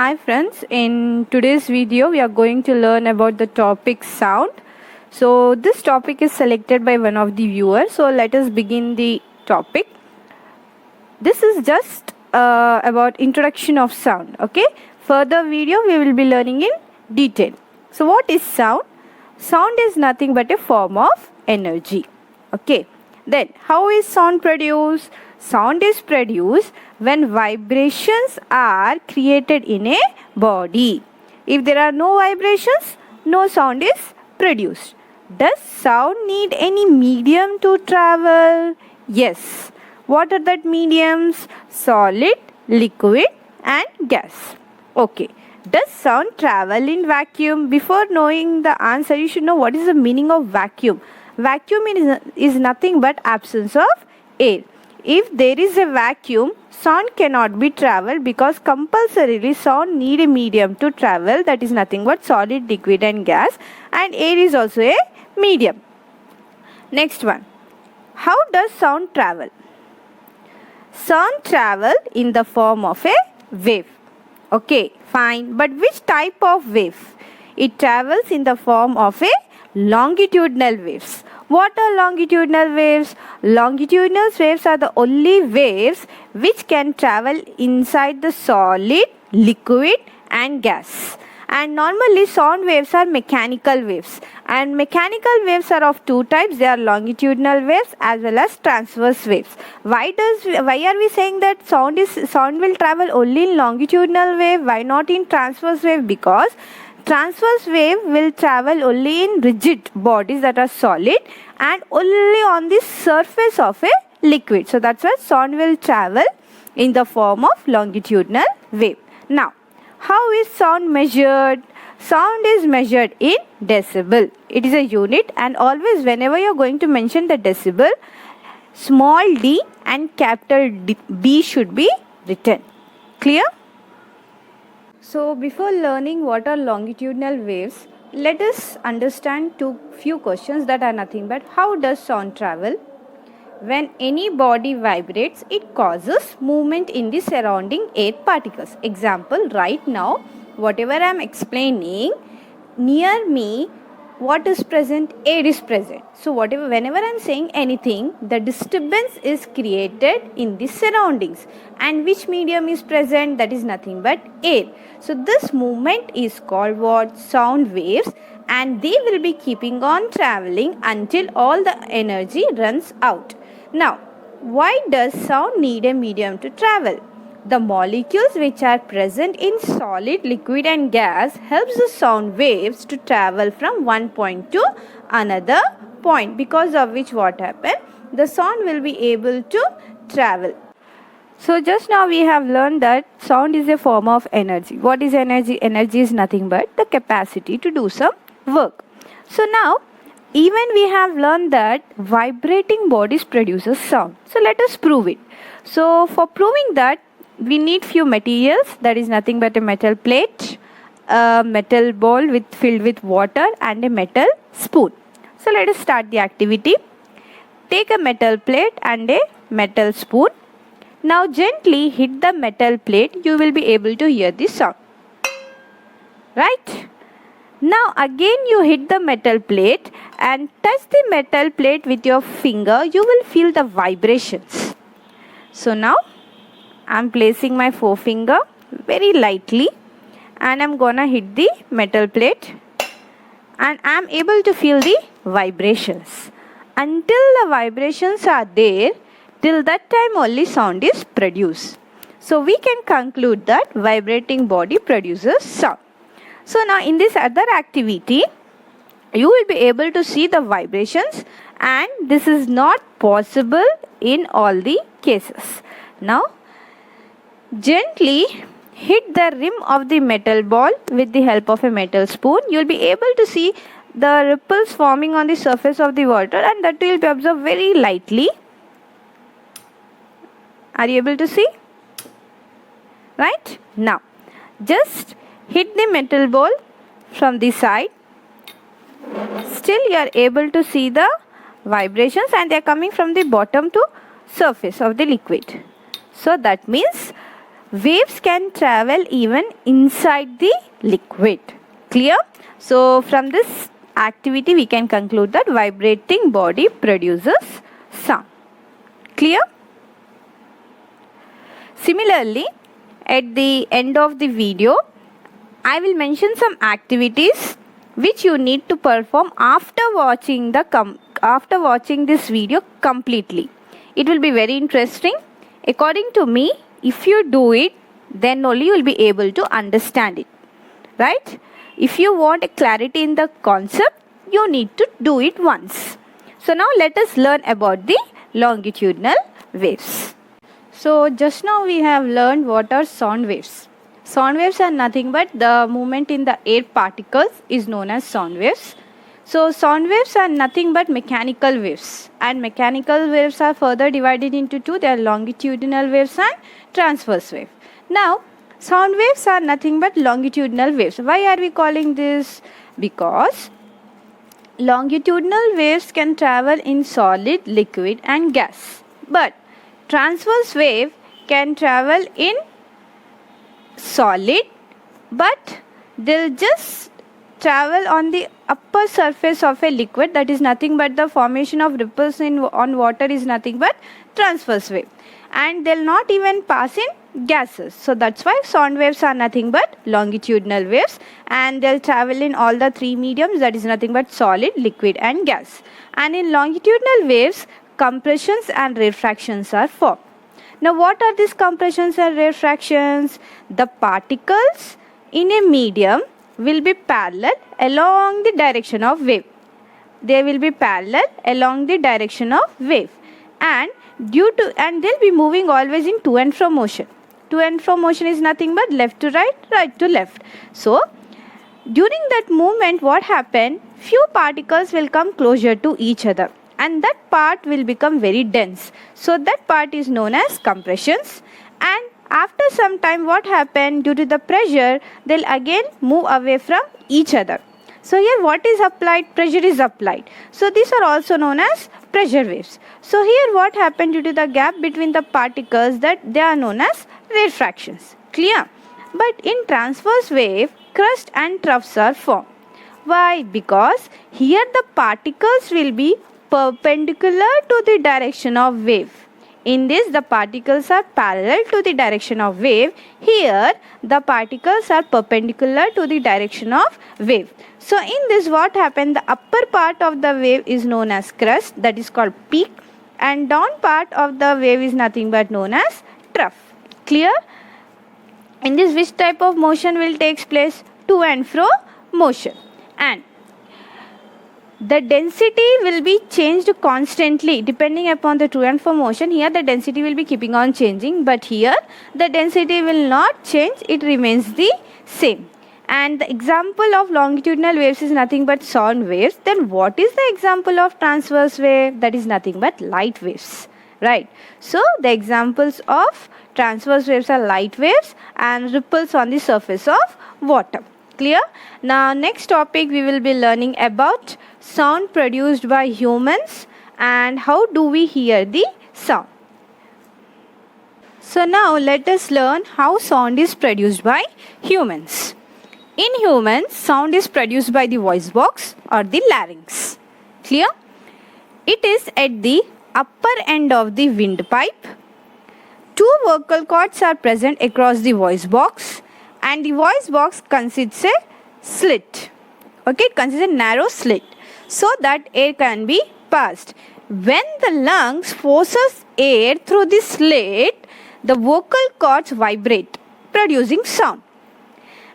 Hi friends, in today's video we are going to learn about the topic sound. So this topic is selected by one of the viewers. So let us begin the topic. This is just about introduction of sound. Okay. Further video we will be learning in detail. So what is sound? Sound is nothing but a form of energy. Okay. Then how is sound produced? Sound is produced when vibrations are created in a body. If there are no vibrations, no sound is produced. Does sound need any medium to travel? Yes. What are that mediums? Solid, liquid and gas. Okay. Does sound travel in vacuum? Before knowing the answer, you should know what is the meaning of vacuum. Vacuum is nothing but absence of air. If there is a vacuum, sound cannot be traveled because compulsorily sound need a medium to travel, that is nothing but solid, liquid and gas, and air is also a medium. Next one. How does sound travel? Sound travel in the form of a wave. Okay, fine. But which type of wave? It travels in the form of a longitudinal waves. What are longitudinal waves? Longitudinal waves are the only waves which can travel inside the solid, liquid and gas. And normally sound waves are mechanical waves. And mechanical waves are of two types. They are longitudinal waves as well as transverse waves. Why are we saying that sound will travel only in longitudinal wave? Why not in transverse wave? Because transverse wave will travel only in rigid bodies that are solid and only on the surface of a liquid. So that's why sound will travel in the form of longitudinal wave. Now, how is sound measured? Sound is measured in decibel. It is a unit, and always whenever you are going to mention the decibel, small d and capital B should be written. Clear? So before learning what are longitudinal waves, let us understand few questions that are nothing but how does sound travel? When any body vibrates, it causes movement in the surrounding air particles. Example, right now, whatever I am explaining, near me, what is present? Air is present. So whenever I am saying anything, the disturbance is created in the surroundings. And which medium is present? That is nothing but air. So this movement is called what? Sound waves, and they will be keeping on traveling until all the energy runs out. Now, why does sound need a medium to travel? The molecules which are present in solid, liquid and gas helps the sound waves to travel from one point to another point, because of which what happens? The sound will be able to travel. So just now we have learned that sound is a form of energy. What is energy? Energy is nothing but the capacity to do some work. So now even we have learned that vibrating bodies produces sound. So let us prove it. So for proving that, we need few materials, that is nothing but a metal plate, a metal bowl filled with water and a metal spoon. So let us start the activity. Take a metal plate and a metal spoon. Now gently hit the metal plate, you will be able to hear the sound. Right? Now again you hit the metal plate and touch the metal plate with your finger, you will feel the vibrations. So now I am placing my forefinger very lightly and I am gonna hit the metal plate and I am able to feel the vibrations. Until the vibrations are there, till that time only sound is produced. So we can conclude that vibrating body produces sound. So now in this other activity, you will be able to see the vibrations, and this is not possible in all the cases. Now gently hit the rim of the metal ball with the help of a metal spoon. You will be able to see the ripples forming on the surface of the water, and that will be observed very lightly. Are you able to see? Right? Now just hit the metal ball from the side. Still you are able to see the vibrations, and they are coming from the bottom to surface of the liquid. So that means waves can travel even inside the liquid. Clear? So from this activity we can conclude that vibrating body produces sound. Clear? Similarly, at the end of the video, I will mention some activities which you need to perform after watching this video completely. It will be very interesting. According to me, if you do it, then only you will be able to understand it. Right? If you want a clarity in the concept, you need to do it once. So now let us learn about the longitudinal waves. So just now we have learned what are sound waves. Sound waves are nothing but the movement in the air particles is known as sound waves. So sound waves are nothing but mechanical waves, and mechanical waves are further divided into two. They are longitudinal waves and transverse wave. Now sound waves are nothing but longitudinal waves. Why are we calling this? Because longitudinal waves can travel in solid, liquid and gas. But transverse wave can travel in solid, but they'll just travel on the upper surface of a liquid. That is nothing but the formation of ripples on water is nothing but transverse wave, and they'll not even pass in gases. So that's why sound waves are nothing but longitudinal waves, and they'll travel in all the three mediums, that is nothing but solid, liquid and gas. And in longitudinal waves, compressions and refractions are formed. Now what are these compressions and refractions? The particles in a medium will be parallel along the direction of wave. They will be parallel along the direction of wave, and they'll be moving always in to and fro motion. To and fro motion is nothing but left to right, right to left. So during that movement, what happened? Few particles will come closer to each other, and that part will become very dense. So that part is known as compressions. And after some time, what happened? Due to the pressure, they'll again move away from each other. So here what is applied? Pressure is applied. So these are also known as pressure waves. So here what happened? Due to the gap between the particles, that they are known as refractions. Clear? But in transverse wave, crust and troughs are formed. Why? Because here the particles will be perpendicular to the direction of wave. In this, the particles are parallel to the direction of wave. Here, the particles are perpendicular to the direction of wave. So in this, what happened? The upper part of the wave is known as crust, that is called peak, and down part of the wave is nothing but known as trough. Clear? In this, which type of motion will take place? To and fro motion. And the density will be changed constantly depending upon the to and fro motion. Here the density will be keeping on changing, but here the density will not change, it remains the same. And the example of longitudinal waves is nothing but sound waves. Then what is the example of transverse wave? That is nothing but light waves, right? So the examples of transverse waves are light waves and ripples on the surface of water. Clear? Now next topic we will be learning about sound produced by humans and how do we hear the sound. So now let us learn how sound is produced by humans. In humans, sound is produced by the voice box or the larynx. Clear? It is at the upper end of the windpipe. Two vocal cords are present across the voice box, and the voice box consists a slit. Okay, consists a narrow slit so that air can be passed. When the lungs forces air through the slit, the vocal cords vibrate, producing sound.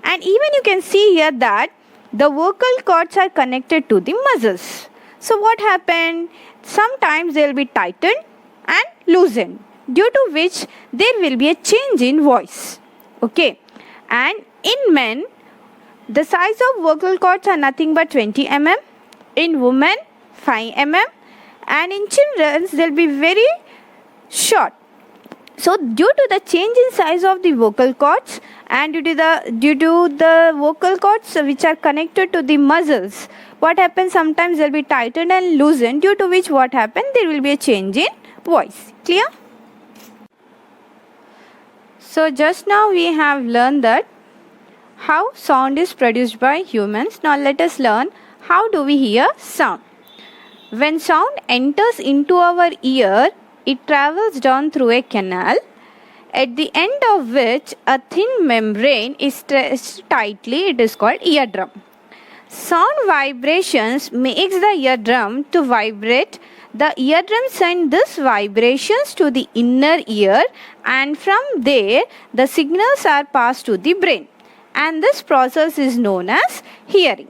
And even you can see here that the vocal cords are connected to the muscles. So what happened? Sometimes they will be tightened and loosened, due to which there will be a change in voice. Okay. And in men, the size of vocal cords are nothing but 20 mm. In women, 5 mm. And in children, they will be very short. So due to the change in size of the vocal cords and due to the vocal cords which are connected to the muscles, what happens? Sometimes they will be tightened and loosened, due to which what happens? There will be a change in voice. Clear? So just now we have learned that how sound is produced by humans. Now let us learn how do we hear sound. When sound enters into our ear, it travels down through a canal, at the end of which a thin membrane is stretched tightly. It is called eardrum. Sound vibrations makes the eardrum to vibrate. The eardrum sends these vibrations to the inner ear, and from there the signals are passed to the brain, and this process is known as hearing.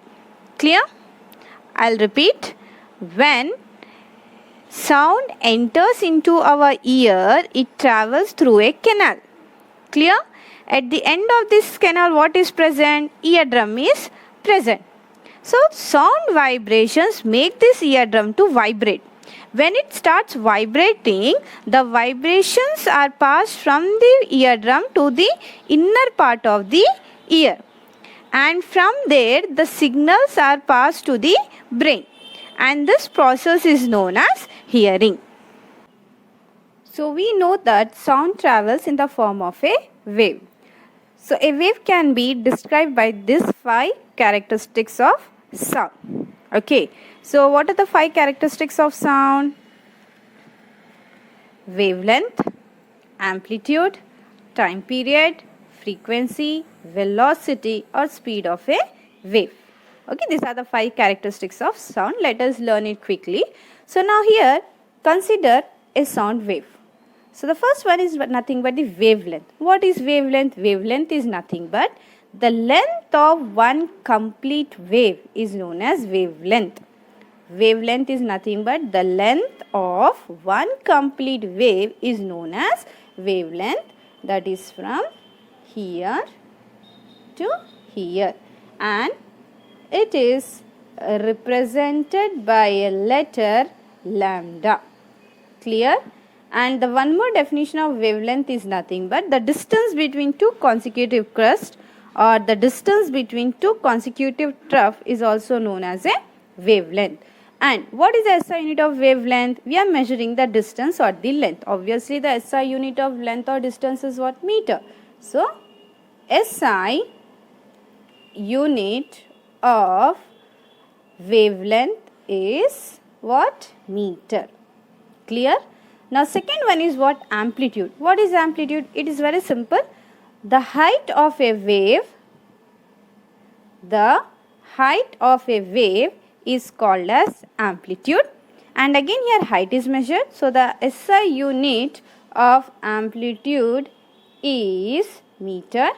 Clear? I'll repeat. When sound enters into our ear, it travels through a canal. Clear? At the end of this canal, what is present? Eardrum is present. So sound vibrations make this eardrum to vibrate. When it starts vibrating, the vibrations are passed from the eardrum to the inner part of the ear, and from there the signals are passed to the brain, and this process is known as hearing. So we know that sound travels in the form of a wave. So a wave can be described by these 5 characteristics of sound. Okay, so what are the 5 characteristics of sound? Wavelength, amplitude, time period, frequency, velocity or speed of a wave. Okay, these are the 5 characteristics of sound. Let us learn it quickly. So now here consider a sound wave. So the first one is nothing but the wavelength. What is wavelength? Wavelength is nothing but the length of one complete wave is known as wavelength. Wavelength is nothing but the length of one complete wave is known as wavelength. That is from here to here, and it is represented by a letter lambda. Clear? And the one more definition of wavelength is nothing but the distance between 2 consecutive crusts, or the distance between 2 consecutive troughs is also known as a wavelength. And what is the SI unit of wavelength? We are measuring the distance or the length. Obviously the SI unit of length or distance is what? Meter. So SI unit of wavelength is what? Meter. Clear? Now second one is what? Amplitude. What is amplitude? It is very simple. The height of a wave is called as amplitude, and again here height is measured. So the SI unit of amplitude is meter.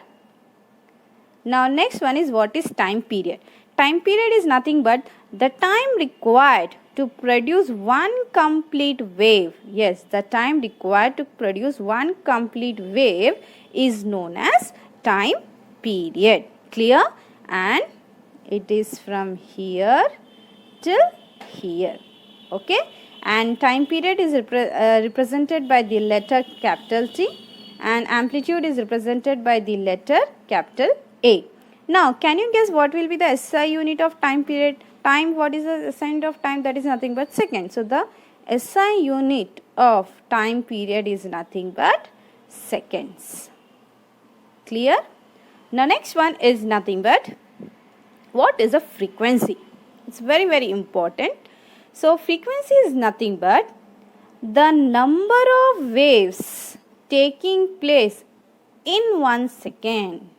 Now next one is what is time period. Time period is nothing but the time required to produce one complete wave. Yes, the time required to produce one complete wave is known as time period. Clear? And it is from here till here. Okay? And time period is represented by the letter capital T, and amplitude is represented by the letter capital A. Now, can you guess what will be the SI unit of time period? Time, what is the SI unit of time? That is nothing but second. So, the SI unit of time period is nothing but seconds. Clear? Now, next one is nothing but what is a frequency? It's very, very important. So, frequency is nothing but the number of waves taking place in 1 second.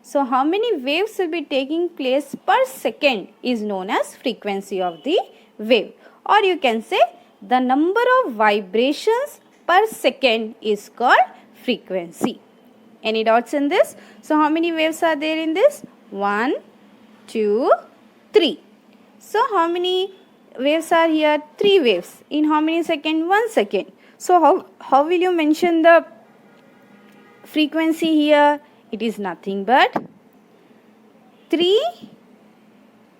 So, how many waves will be taking place per second is known as frequency of the wave. Or you can say the number of vibrations per second is called frequency. Any doubts in this? So, how many waves are there in this? 1, 2, 3. So, how many waves are here? 3 waves. In how many seconds? 1 second. So, how will you mention the frequency here? It is nothing but 3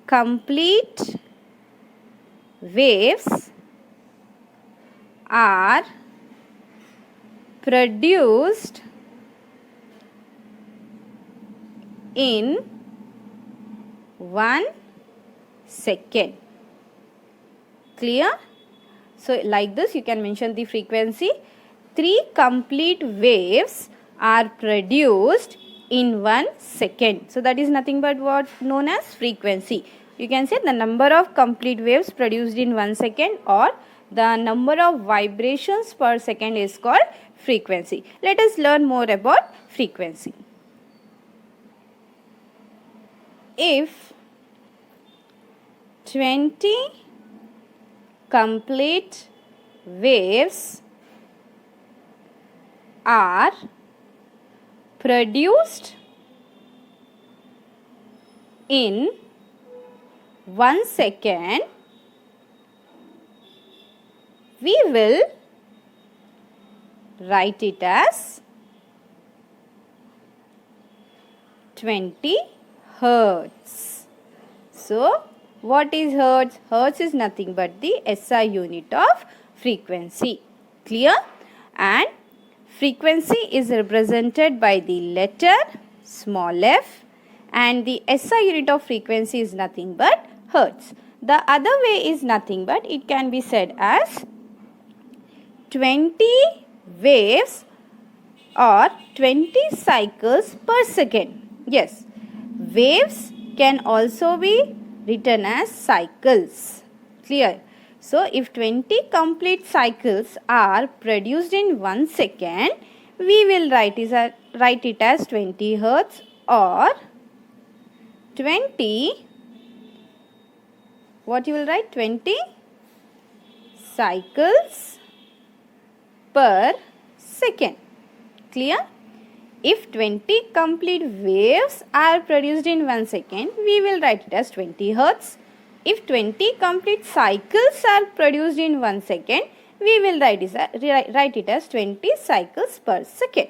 complete waves are produced in 1 second. Clear? So, like this you can mention the frequency. 3 complete waves are produced in 1 second. So that is nothing but what known as frequency. You can say the number of complete waves produced in 1 second, or the number of vibrations per second is called frequency. Let us learn more about frequency. If 20 complete waves are produced in 1 second, we will write it as 20 hertz. So, what is hertz? Hertz is nothing but the SI unit of frequency. Clear? And frequency is represented by the letter small f, and the SI unit of frequency is nothing but hertz. The other way is nothing but it can be said as 20 waves or 20 cycles per second. Yes, waves can also be written as cycles. Clear? So, if 20 complete cycles are produced in 1 second, we will write it as 20 hertz or 20, what you will write? 20 cycles per second. Clear? If 20 complete waves are produced in 1 second, we will write it as 20 hertz. If 20 complete cycles are produced in 1 second, we will write it as 20 cycles per second.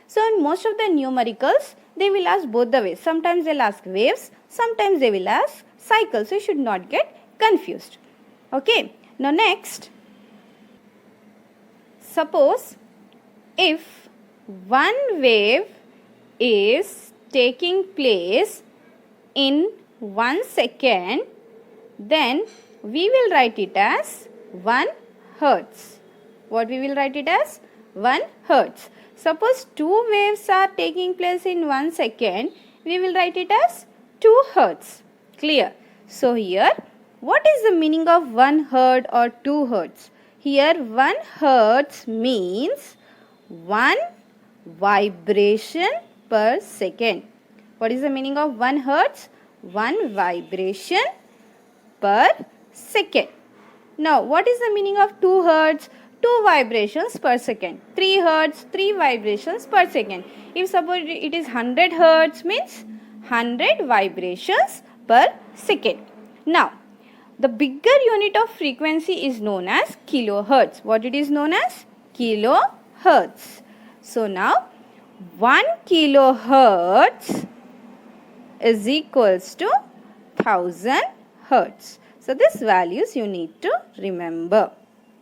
So, in most of the numericals, they will ask both the ways. Sometimes they will ask waves, sometimes they will ask cycles. So, you should not get confused. Okay. Now, next, suppose if one wave is taking place in 1 second, then we will write it as 1 hertz. What we will write it as? 1 hertz. Suppose 2 waves are taking place in 1 second, we will write it as 2 hertz. Clear? So, here, what is the meaning of 1 hertz or 2 hertz? Here, 1 hertz means 1 vibration per second. What is the meaning of 1 hertz? 1 vibration per second. Now, what is the meaning of 2 hertz? 2 vibrations per second. 3 hertz, 3 vibrations per second. If suppose it is 100 hertz means 100 vibrations per second. Now, the bigger unit of frequency is known as kilohertz. What it is known as? Kilohertz. So, now 1 kilohertz is equals to 1000 hertz. So, these values you need to remember.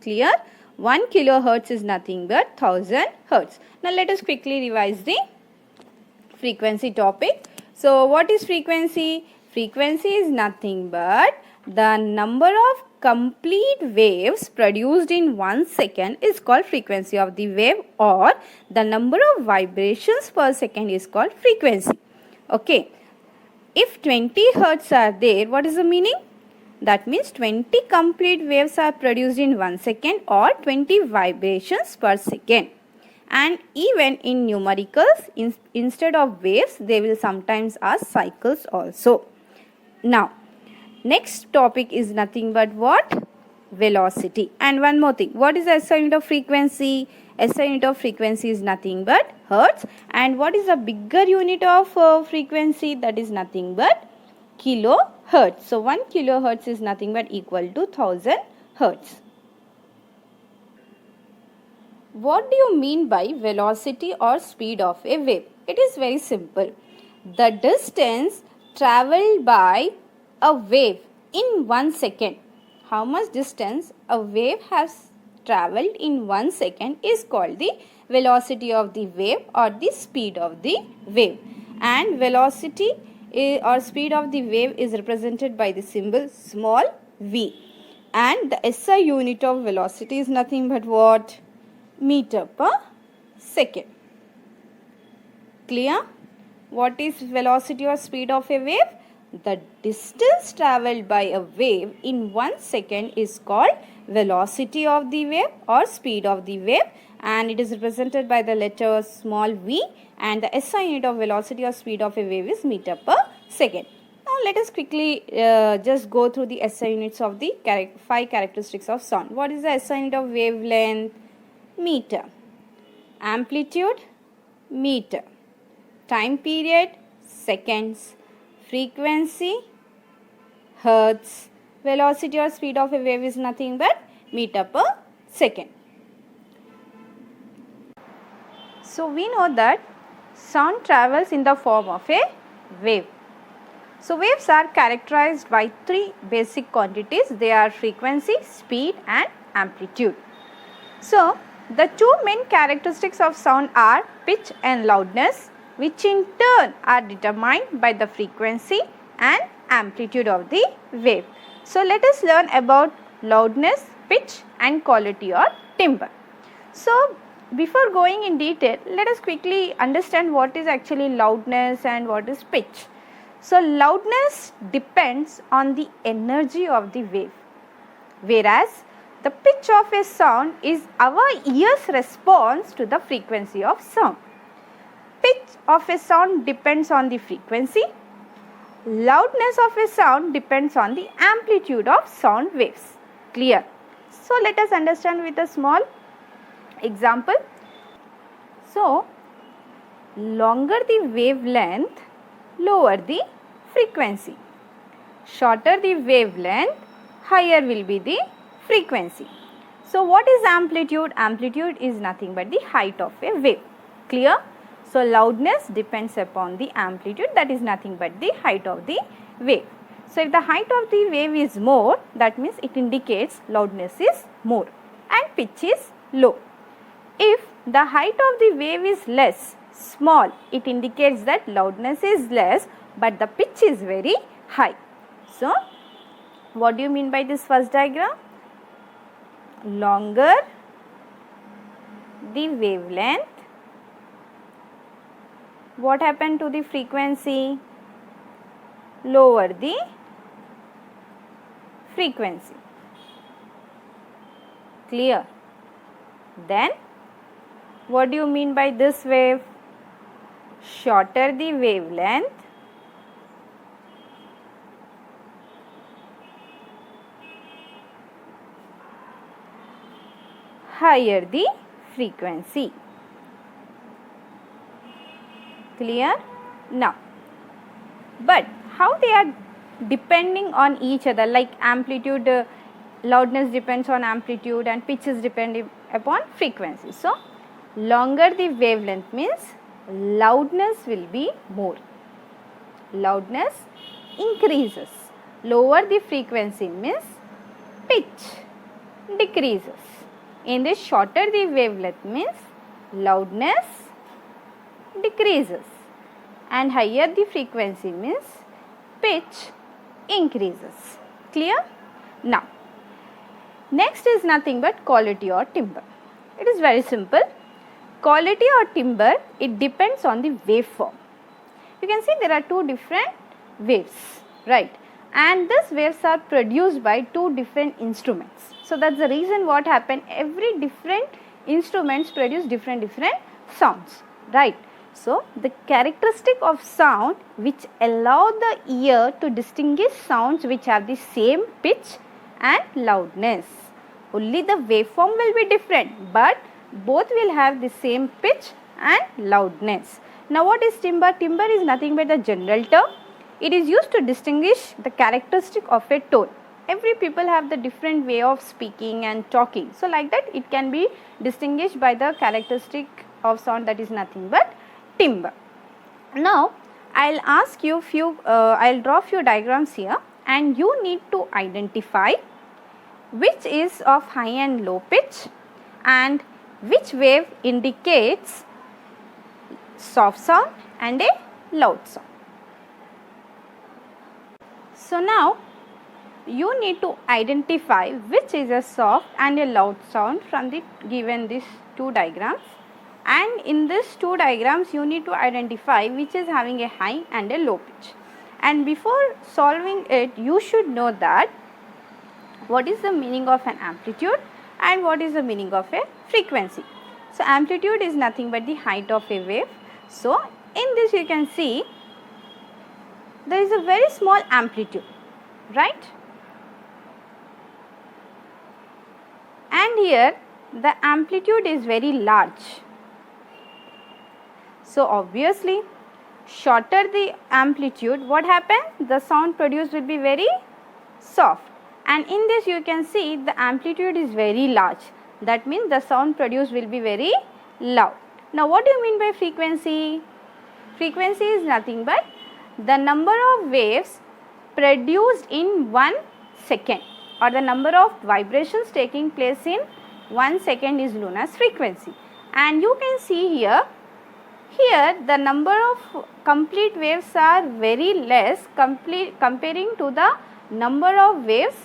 Clear? 1 kilohertz is nothing but 1000 hertz. Now, let us quickly revise the frequency topic. So, what is frequency? Frequency is nothing but the number of complete waves produced in 1 second is called frequency of the wave, or the number of vibrations per second is called frequency. Okay. If 20 hertz are there, what is the meaning? That means 20 complete waves are produced in 1 second or 20 vibrations per second. And even in numericals, instead of waves, they will sometimes ask cycles also. Now, next topic is nothing but what? Velocity. And one more thing. What is the SI unit of frequency? SI unit of frequency is nothing but hertz. And what is the bigger unit of frequency? That is nothing but kilohertz. So, 1 kilohertz is nothing but equal to 1000 hertz. What do you mean by velocity or speed of a wave? It is very simple. The distance travelled by a wave in 1 second. How much distance a wave has travelled in 1 second is called the velocity of the wave or the speed of the wave. And velocity or speed of the wave is represented by the symbol small v. And the SI unit of velocity is nothing but what? Meter per second. Clear? What is velocity or speed of a wave? The distance travelled by a wave in 1 second is called velocity of the wave or speed of the wave, and it is represented by the letter small v, and the SI unit of velocity or speed of a wave is meter per second. Now let us quickly just go through the SI units of the 5 characteristics of sound. What is the SI unit of wavelength? Meter. Amplitude? Meter. Time period? Seconds. Frequency? Hertz. Velocity or speed of a wave is nothing but meter per second. So we know that sound travels in the form of a wave. So waves are characterized by 3 basic quantities. They are frequency, speed and amplitude. So the 2 main characteristics of sound are pitch and loudness, which in turn are determined by the frequency and amplitude of the wave. So let us learn about loudness, pitch and quality or timbre. So before going in detail, let us quickly understand what is actually loudness and what is pitch. So loudness depends on the energy of the wave, whereas the pitch of a sound is our ear's response to the frequency of sound. Pitch of a sound depends on the frequency. Loudness of a sound depends on the amplitude of sound waves. Clear? So let us understand with a small example. So longer the wavelength, lower the frequency. Shorter the wavelength, higher will be the frequency. So what is amplitude? Amplitude is nothing but the height of a wave. Clear? So loudness depends upon the amplitude, that is nothing but the height of the wave. So if the height of the wave is more, that means it indicates loudness is more and pitch is low. If the height of the wave is less, small, it indicates that loudness is less but the pitch is very high. So what do you mean by this first diagram? Longer the wavelength, what happened to the frequency? Lower the frequency. Clear? Then what do you mean by this wave? Shorter the wavelength, higher the frequency. Clear? Now, but how they are depending on each other, like amplitude, loudness depends on amplitude and pitch is depending upon frequency. So longer the wavelength means loudness will be more. Loudness increases. Lower the frequency means pitch decreases. In this shorter the wavelength means loudness decreases and higher the frequency means pitch increases. Clear? Now, next is nothing but quality or timbre. It is very simple. Quality or timbre, it depends on the waveform. You can see there are 2 different waves, right? And these waves are produced by 2 different instruments. So that's the reason what happened. Every different instruments produce different sounds, right? So the characteristic of sound which allow the ear to distinguish sounds which have the same pitch and loudness. Only the waveform will be different, but both will have the same pitch and loudness. Now what is timbre? Timbre is nothing but a general term. It is used to distinguish the characteristic of a tone. Every people have the different way of speaking and talking. So like that it can be distinguished by the characteristic of sound, that is nothing but timbre. Now I'll ask you I'll draw few diagrams here and you need to identify which is of high and low pitch and which wave indicates soft sound and a loud sound. So now you need to identify which is a soft and a loud sound from the given these 2 diagrams. and in this two diagrams you need to identify which is having a high and a low pitch. And before solving it, you should know that what is the meaning of an amplitude and what is the meaning of a frequency. So amplitude is nothing but the height of a wave. So in this you can see there is a very small amplitude, right? And here the amplitude is very large. So obviously shorter the amplitude, what happens? The sound produced will be very soft, and in this you can see the amplitude is very large. That means the sound produced will be very loud. Now what do you mean by frequency? Frequency is nothing but the number of waves produced in 1 second, or the number of vibrations taking place in 1 second is known as frequency. And you can see here the number of complete waves are very less comparing to the number of waves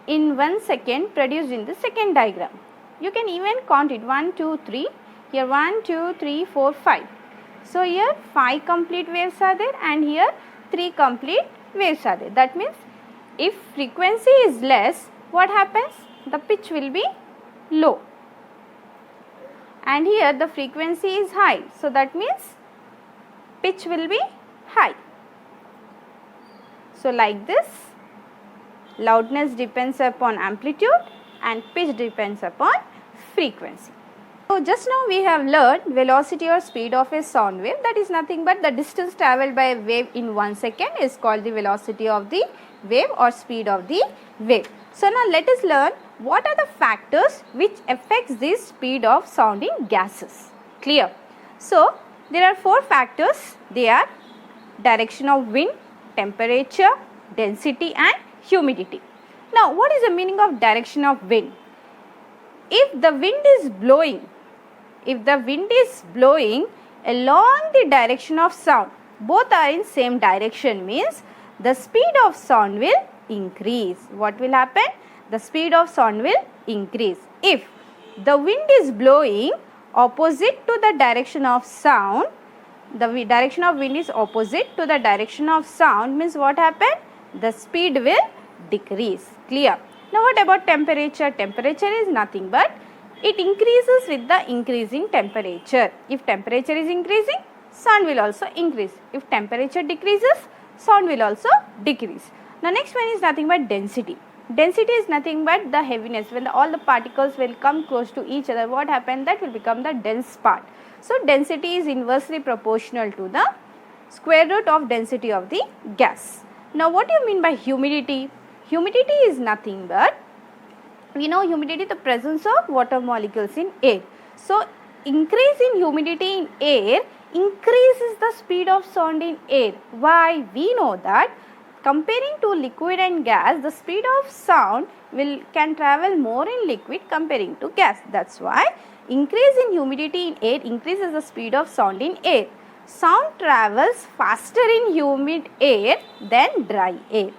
in 1 second produced in the second diagram. You can even count it 1, 2, 3, here 1, 2, 3, 4, 5. So here 5 complete waves are there and here 3 complete waves are there. That means if frequency is less, what happens? The pitch will be low. And here the frequency is high, so that means pitch will be high. So like this, loudness depends upon amplitude and pitch depends upon frequency. So just now we have learned velocity or speed of a sound wave, that is nothing but the distance travelled by a wave in 1 second is called the velocity of the wave or speed of the wave. So now let us learn what are the factors which affects the speed of sound in gases. Clear? So there are 4 factors. They are direction of wind, temperature, density and humidity. Now what is the meaning of direction of wind? If the wind is blowing along the direction of sound, both are in same direction, means the speed of sound will increase. What will happen? The speed of sound will increase. If the wind is blowing opposite to the direction of sound, the direction of wind is opposite to the direction of sound, means what happen? The speed will decrease. Clear? Now what about temperature? Temperature is nothing but it increases with the increasing temperature. If temperature is increasing, sound will also increase. If temperature decreases, sound will also decrease. Now next one is nothing but density. Density is nothing but the heaviness. When all the particles will come close to each other, what happens? That will become the dense part. So density is inversely proportional to the square root of density of the gas. Now what do you mean by humidity? Humidity is nothing but, we know humidity, the presence of water molecules in air. So increase in humidity in air increases the speed of sound in air. Why? We know that comparing to liquid and gas, the speed of sound can travel more in liquid comparing to gas. That's why increase in humidity in air increases the speed of sound in air. Sound travels faster in humid air than dry air.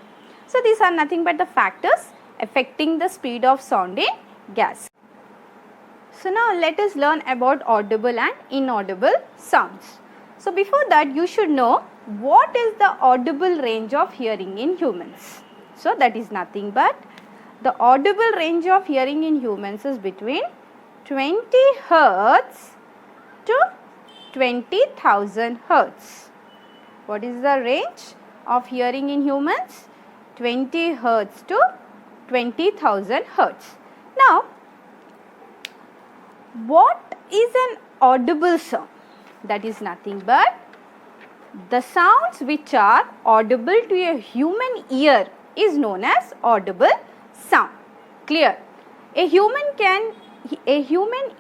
So these are nothing but the factors affecting the speed of sound in gas. So now let us learn about audible and inaudible sounds. So before that you should know what is the audible range of hearing in humans. So that is nothing but the audible range of hearing in humans is between 20 Hertz to 20,000 Hertz. What is the range of hearing in humans? 20 Hertz to 20,000 Hertz. Now, what is an audible sound? That is nothing but the sounds which are audible to a human ear is known as audible sound. Clear? A human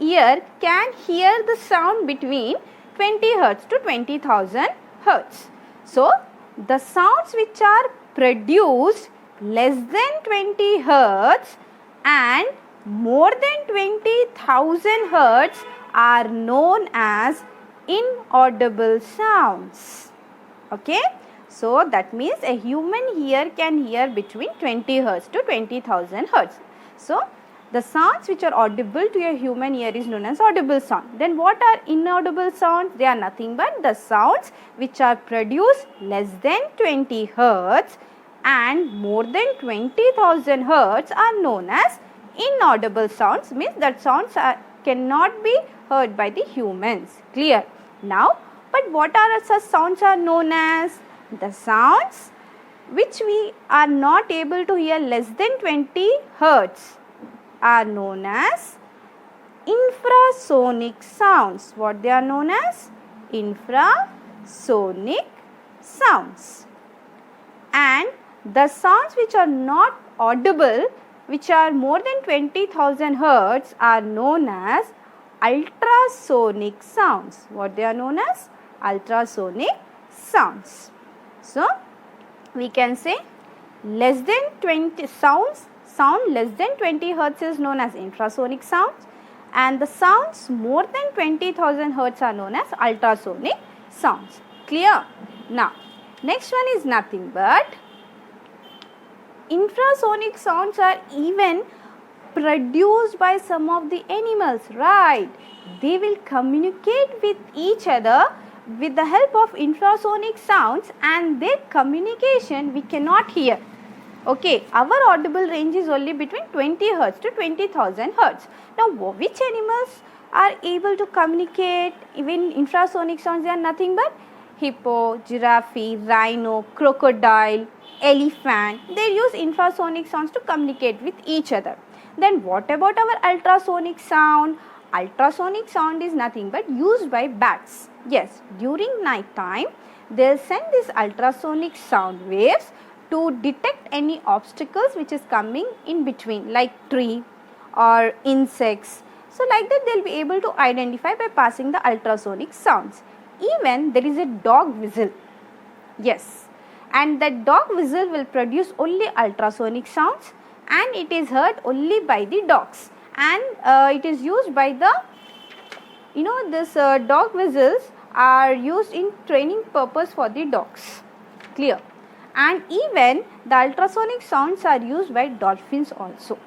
ear can hear the sound between 20 Hertz to 20,000 Hertz. So, the sounds which are produced less than 20 Hertz and more than 20,000 Hertz are known as inaudible sounds. Okay. So that means a human ear can hear between 20 Hertz to 20,000 Hertz. So The sounds which are audible to a human ear is known as audible sound. Then what are inaudible sounds? They are nothing but the sounds which are produced less than 20 hertz and more than 20,000 hertz are known as inaudible sounds, means that sounds cannot be heard by the humans. Clear? Now, but what are such sounds are known as? The sounds which we are not able to hear less than 20 hertz are known as infrasonic sounds. What they are known as? Infrasonic sounds. And the sounds which are not audible, which are more than 20,000 hertz, are known as ultrasonic sounds. What they are known as? Ultrasonic sounds. So, we can say less than 20 sound less than 20 hertz is known as infrasonic sounds, and the sounds more than 20,000 hertz are known as ultrasonic sounds. Clear? Now, next one is nothing but infrasonic sounds are even produced by some of the animals, right? They will communicate with each other with the help of infrasonic sounds, and their communication we cannot hear. Okay, our audible range is only between 20 hertz to 20,000 hertz. Now, which animals are able to communicate even infrasonic sounds? They are nothing but hippo, giraffe, rhino, crocodile, elephant. They use infrasonic sounds to communicate with each other. Then what about our ultrasonic sound? Ultrasonic sound is nothing but used by bats. Yes, during night time, they will send these ultrasonic sound waves to detect any obstacles which is coming in between, like tree or insects. So, like that they will be able to identify by passing the ultrasonic sounds. Even there is a dog whistle. Yes, and that dog whistle will produce only ultrasonic sounds, and it is heard only by the dogs, and it is used by the, this dog whistles are used in training purpose for the dogs. Clear? And even the ultrasonic sounds are used by dolphins also.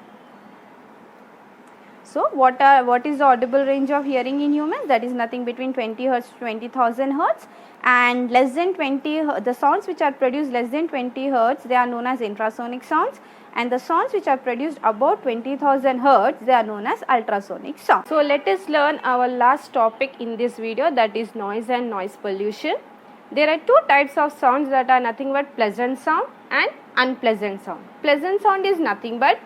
So, what is the audible range of hearing in humans? That is nothing between 20 hertz to 20,000 hertz, and less than 20, the sounds which are produced less than 20 hertz, they are known as infrasonic sounds, and the sounds which are produced above 20,000 hertz, they are known as ultrasonic sounds. So, let us learn our last topic in this video, that is noise and noise pollution. There are two types of sounds that are nothing but pleasant sound and unpleasant sound. Pleasant sound is nothing but,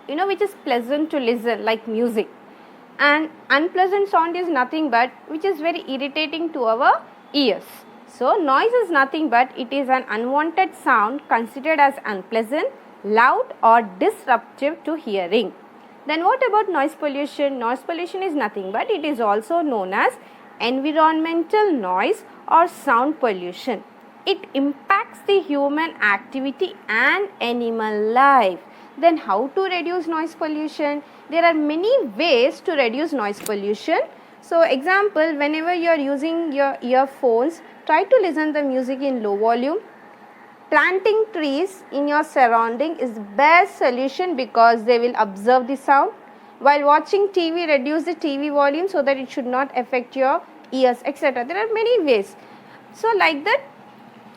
which is pleasant to listen, like music, and unpleasant sound is nothing but which is very irritating to our ears. So, noise is nothing but it is an unwanted sound considered as unpleasant, loud or disruptive to hearing. Then what about noise pollution? Noise pollution is nothing but it is also known as environmental noise or sound pollution. It impacts the human activity and animal life. Then how to reduce noise pollution? There are many ways to reduce noise pollution. So, example, whenever you are using your earphones, try to listen the music in low volume. Planting trees in your surrounding is the best solution because they will absorb the sound. While watching TV, reduce the TV volume so that it should not affect your ears, etc. There are many ways. So, like that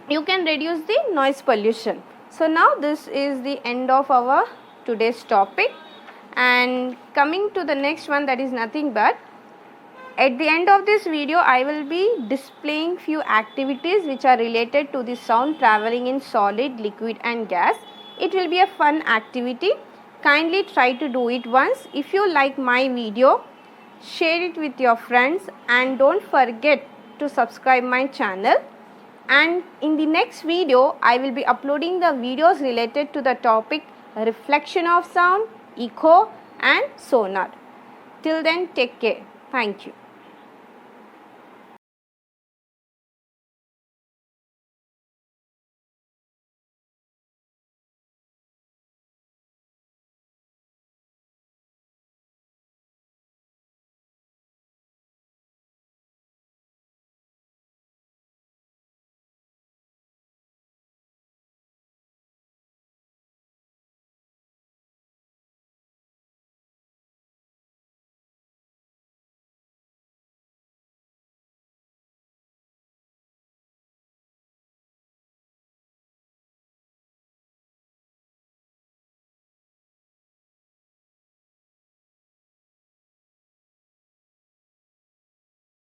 you can reduce the noise pollution. So, now this is the end of our today's topic, and coming to the next one, that is nothing but at the end of this video I will be displaying few activities which are related to the sound traveling in solid, liquid and gas. It will be a fun activity. Kindly try to do it once. If you like my video, share it with your friends and don't forget to subscribe my channel. And in the next video, I will be uploading the videos related to the topic reflection of sound, echo and sonar. Till then, take care. Thank you.